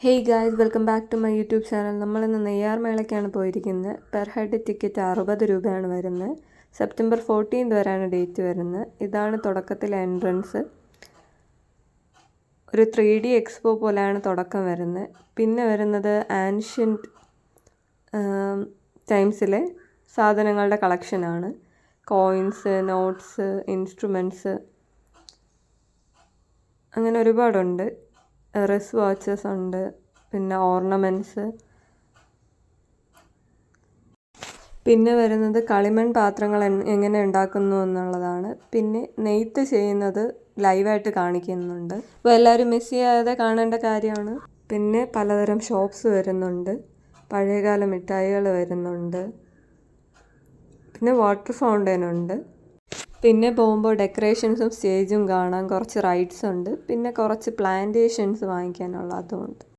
Hey guys, welcome back to my YouTube channel. നമ്മളിന്ന് നെയ്യാർ മേളയ്ക്കാണ് പോയിരിക്കുന്നത്. Per head ticket 60 രൂപയാണ് വരുന്നത്. സെപ്റ്റംബർ 14 വരെയാണ് ഡേറ്റ് വരുന്നത്. ഇതാണ് തുടക്കത്തിലെ എൻട്രൻസ്. ഒരു 3D എക്സ്പോ പോലെയാണ് തുടക്കം വരുന്നത്. പിന്നെ വരുന്നത് ആൻഷ്യൻറ്റ് ടൈംസിലെ സാധനങ്ങളുടെ കളക്ഷനാണ്. കോയിൻസ്, നോട്ട്സ്, ഇൻസ്ട്രുമെൻറ്റ്സ്, അങ്ങനെ ഒരുപാടുണ്ട്. റിസ്റ്റ് വാച്ചസ് ഉണ്ട്, പിന്നെ ഓർണമെൻറ്റ്സ്. പിന്നെ വരുന്നത് കളിമൺ പാത്രങ്ങൾ എങ്ങനെ ഉണ്ടാക്കുന്നു എന്നുള്ളതാണ്. പിന്നെ നെയ്ത്ത് ചെയ്യുന്നത് ലൈവായിട്ട് കാണിക്കുന്നുണ്ട്. അപ്പോൾ എല്ലാവരും മിസ് ചെയ്യാതെ കാണേണ്ട കാര്യമാണ്. പിന്നെ പലതരം ഷോപ്സ് വരുന്നുണ്ട്, പഴയകാല മിഠായികൾ വരുന്നുണ്ട്, പിന്നെ വാട്ടർ ഫൗണ്ടൈൻ ഉണ്ട്. പിന്നെ പോകുമ്പോൾ ഡെക്കറേഷൻസും സ്റ്റേജും കാണാൻ കുറച്ച് റൈഡ്സ് ഉണ്ട്. പിന്നെ കുറച്ച് പ്ലാന്റേഷൻസ് വാങ്ങിക്കാനുള്ള അതുമുണ്ട്.